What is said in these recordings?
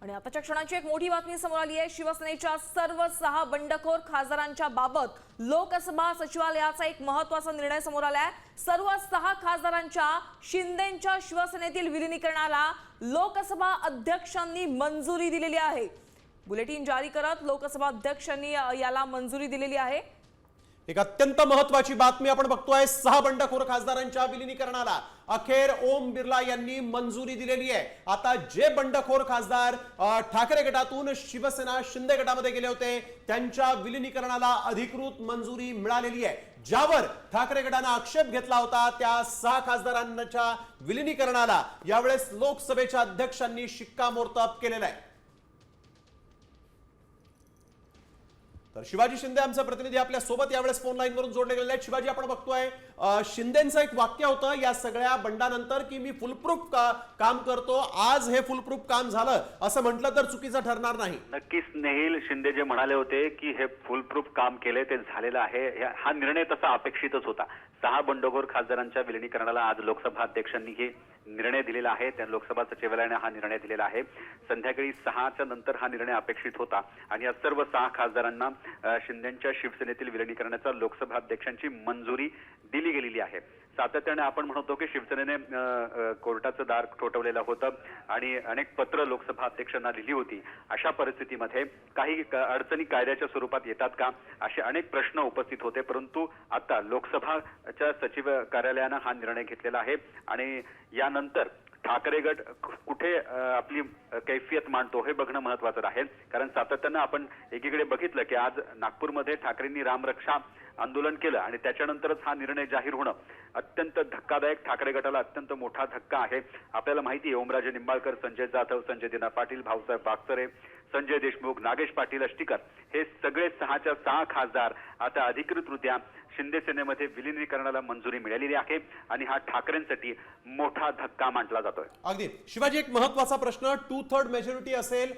आणि आताच्या क्षणाची एक मोठी बातमी समोर आली आहे। शिवसेनेच्या सर्व 6 बंडखोर खासदारांच्या बाबत लोकसभा सचिवालयाचा एक महत्त्वाचा निर्णय समोर आला आहे। सर्व 6 खासदारांच्या शिंदेंच्या शिवसेनेतील विलीनीकरणाला लोकसभा अध्यक्षांनी मंजुरी दिलेली आहे। बुलेटिन जारी करत लोकसभा अध्यक्षांनी याला मंजुरी दिलेली आहे। एक अत्यंत महत्त्वाची बातमी आपण बघतोय। 6 बंडखोर खासदारांच्या विलीनीकरणाला अखेर ओम बिर्ला यांनी मंजुरी दिलेली आहे। आता जे बंडखोर खासदार ठाकरे गटातून शिवसेना शिंदे गटामध्ये गेले होते त्यांच्या विलीनीकरणाला अधिकृत मंजुरी मिळालेली आहे। ज्यावर ठाकरे गटाने आक्षेप घेतला होता त्या 6 खासदारांच्या विलीनीकरणाला यावेळेस लोकसभेच्या अध्यक्षांनी शिक्कामोर्तब केलेला आहे। तर शिवाजी शिंदे आमचा प्रतिनिधी आपल्या सोबत यावेळेस फोन लाईन वरून जोडले गेलेले आहेत। शिवाजी, आपण बघतोय शिंदेंचं एक वाक्य होतं या सगळ्या बंडानंतर की मी फुलप्रूफ काम करतो। आज हे फुलप्रूफ काम झालं असं म्हटलं तर चुकीचं ठरणार नाही। नक्कीच स्नेहिल शिंदे जे म्हणाले होते की हे फुलप्रूफ काम केले ते झालेलं आहे। हा निर्णय तसा अपेक्षितच होता। 6 बंडखोर खासदारांच्या विलीनीकरणाला आज लोकसभा अध्यक्षांनी हे निर्णय दिलेला आहे। त्या लोकसभा सचिवालयाने हा निर्णय दिलेला आहे। संध्याकाळी 6च्या नंतर हा निर्णय अपेक्षित होता आणि या सर्व 6 खासदारांना शिंदेंच्या शिवसेनेतील विलीनीकरणाचा लोकसभा अध्यक्षांची मंजुरी दिली गेलेली आहे। सातत्याने आपण म्हणतो की शिवसेनेने कोर्टाचं दार ठोठवलेलं होतं आणि अनेक पत्र लोकसभा अध्यक्षांना लिहिली होती। अशा परिस्थितीमध्ये काही अडचणी कायद्याच्या स्वरूपात येतात का असे अनेक प्रश्न उपस्थित होते, परंतु आता लोकसभाच्या सचिव कार्यालयाने हा निर्णय घेतलेला आहे आणि यानंतर ठाकरे गट कुठे आपली कैफियत मांडतो हे बघणं महत्त्वाचं राहील। कारण सातत्यानं आपण एकीकडे बघितलं की आज नागपूरमध्ये ठाकरेंनी रामरक्षा आंदोलन केलं आणि त्याच्यानंतरच हा निर्णय जाहीर होणं अत्यंत धक्कादायक, ठाकरे गटाला अत्यंत मोठा धक्का आहे। आपल्याला माहिती आहे ओमराजे निंबाळकर, संजय जाधव, संजय दिना पाटील, भाऊसाहेब बागचरे, संजय देशमुख, नागेश पाटील अष्टीकर हे सगळे 6च्या 6 खासदार आता अधिकृतरित्या शिंदे सेनेमध्ये विलीनीकरणाला मंजुरी मिळालेली आहे आणि हा ठाकरेंसाठी मोठा धक्का मानला जातोय। अगदी शिवाजी, एक महत्त्वाचा प्रश्न, 2/3 मेजॉरिटी असेल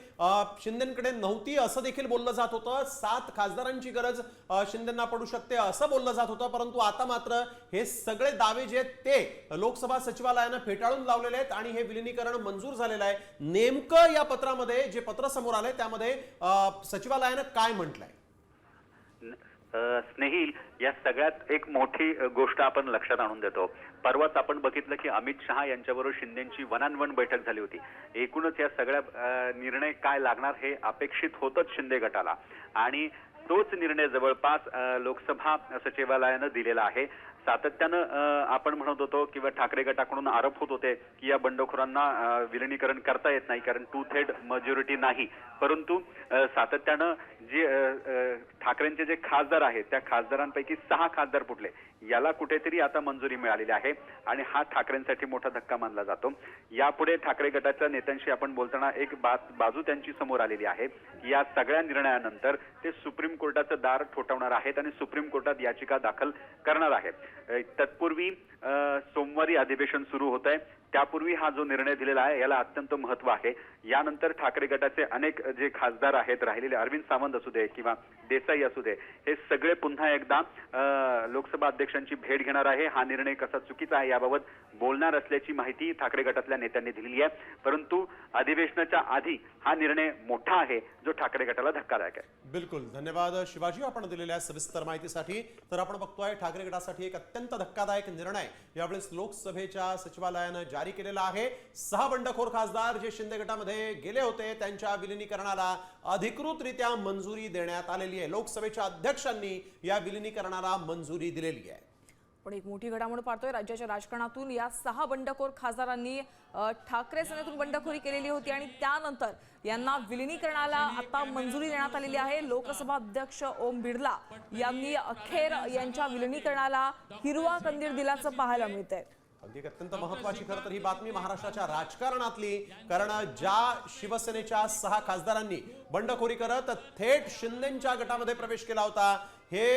शिंदेंकडे नव्हती असं देखील बोललं जात होतं। 7 खासदारांची गरज शिंदेंना पडू शकते असं बोललं जात होतं, परंतु आता मात्र हे सगळे दावे जे ते लोकसभा सचिवालयाने फेटाळून लावलेले आहेत आणि हे विलीनीकरण मंजूर झालेलं आहे। नेमकं या पत्रामध्ये जे पत्र समोर आले त्यामध्ये सचिवालयाने काय म्हटलंय? स्नेहिल, या सगळ्यात एक मोठी गोष्ट आपण लक्षात आणून देतो। परवाच आपण बघितलं की अमित शहा यांच्याबरोबर शिंदेंची 1-on-1 बैठक झाली होती। एकूणच या सगळ्या निर्णय काय लागणार हे अपेक्षित होतच शिंदे गटाला आणि तोच निर्णय जवळपास लोकसभा सचिवालयाने दिलेला आहे। सातत्यानं आपण म्हणत होतो किंवा ठाकरे गटाकडून आरोप होत होते की या बंडखोरांना विलीनीकरण करता येत नाही कारण 2/3 मेजॉरिटी नाही, परंतु सातत्यानं जे ठाकरेंचे जे खासदार आहेत त्या खासदारांपैकी 6 खासदार फुटले, याला कुठेतरी आता मंजुरी मिळालेली आहे आणि हा ठाकरेंसाठी मोठा धक्का मानला जातो। यापुढे ठाकरे गटाच्या नेत्यांशी आपण बोलताना एक बाजू त्यांची समोर आलेली आहे की या सगळ्या निर्णयानंतर ते सुप्रीम कोर्टाचं दार ठोठावणार आहेत आणि सुप्रीम कोर्टात याचिका दाखल करणार आहेत। तत्पूर्वी सोमवारी अधिवेशन सुरू होत आहे, त्यापूर्वी हा जो निर्णय दिलेला आहे याला अत्यंत महत्त्व आहे। यानंतर ठाकरे गटाचे अनेक जे खासदार आहेत राहिलेले, अरविंद सावंत असू दे किंवा देसाई असू दे, हे सगळे पुन्हा एकदा लोकसभा अध्यक्षांची भेट घेणार आहे। हा निर्णय कसा चुकीचा आहे याबाबत बोलणार असल्याची माहिती ठाकरे गटातल्या नेत्यांनी दिलेली आहे, परंतु अधिवेशनाच्या आधी हा निर्णय मोठा आहे जो ठाकरे गटाला धक्कादायक आहे। बिलकुल, धन्यवाद शिवाजी आपण दिलेल्या सविस्तर माहितीसाठी। तर आपण बघतोय ठाकरे गटासाठी एक अत्यंत धक्कादायक निर्णय यावेळेस लोकसभेच्या सचिवालयाने जारी केलेला आहे। 6 बंडखोर खासदार जे शिंदे गटामध्ये गेले होते त्यांच्या विलीनीकरणाला अधिकृतरित्या मंजुरी देण्यात आलेली आहे। लोकसभेच्या अध्यक्षांनी या विलीनीकरणाला मंजुरी दिलेली आहे। पण एक मोठी घडामोड पाहतोय राज्याच्या राजकारणातून। या 6 बंडखोर खासदारांनी ठाकरे सेनेतून बंडखोरी केलेली होती आणि त्यानंतर यांना विलीनीकरणाला आता मंजुरी देण्यात आलेली आहे। लोकसभा अध्यक्ष ओम बिर्ला यांनी अखेर यांच्या विलीनीकरणाला हिरवा कंदील दिल्याचं पाहायला मिळतंय। अगदी अत्यंत महत्त्वाची खरं तर ही बातमी महाराष्ट्राच्या राजकारणातली, कारण ज्या शिवसेनेच्या 6 खासदारांनी बंडखोरी करत थेट शिंदेंच्या गटामध्ये प्रवेश केला होता, हे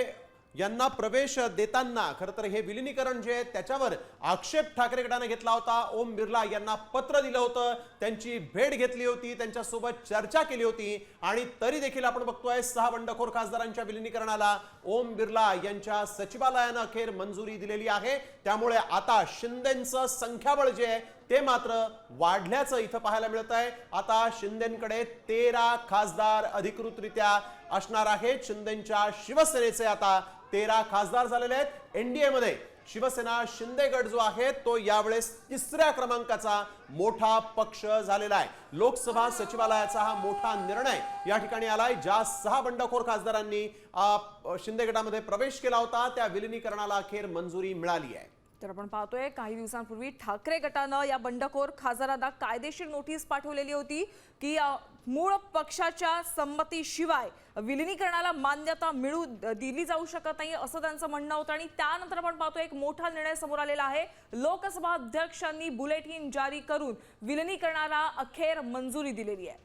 यांना प्रवेश देताना खरं तर हे विलीनीकरण जे त्याच्यावर आक्षेप ठाकरे गटाने घेतला होता। ओम बिर्ला यांना पत्र दिलं होतं, त्यांची भेट घेतली होती, त्यांच्यासोबत चर्चा केली होती आणि तरी देखील आपण बघतोय 6 बंडखोर खासदारांच्या विलीनीकरणाला ओम बिर्ला यांच्या सचिवालयाने अखेर मंजुरी दिलेली आहे। त्यामुळे आता शिंदेंचं संख्याबळ जे आहे ते मात्र वाढल्याचं इथं पाहायला मिळत आहे। आता शिंदेकडे 13 खासदार अधिकृतरित्या असणार आहेत। शिंदेच्या शिवसेनेचे आता 13 खासदार झालेले आहेत। एनडीए मध्ये शिवसेना शिंदे गट जो आहे तो यावेळेस 3ऱ्या क्रमांकाचा मोठा पक्ष झालेला आहे। लोकसभा सचिवालयाचा हा मोठा निर्णय या ठिकाणी आलाय। ज्या 6 बंडखोर खासदारांनी शिंदे गटामध्ये प्रवेश केला होता त्या विलीनीकरणाला अखेर मंजुरी मिळाली आहे। तर आपण पाहतोय काही दिवसांपूर्वी ठाकरे गटानं या बंडखोर खासदारांना कायदेशीर नोटीस पाठवलेली होती की मूळ पक्षाच्या संमतीशिवाय विलीनीकरणाला मान्यता मिळू दिली जाऊ शकत नाही असं त्यांचं म्हणणं होतं। आणि त्यानंतर आपण पाहतोय एक मोठा निर्णय समोर आलेला आहे। लोकसभा अध्यक्षांनी बुलेटिन जारी करून विलीनीकरणाला अखेर मंजुरी दिलेली आहे।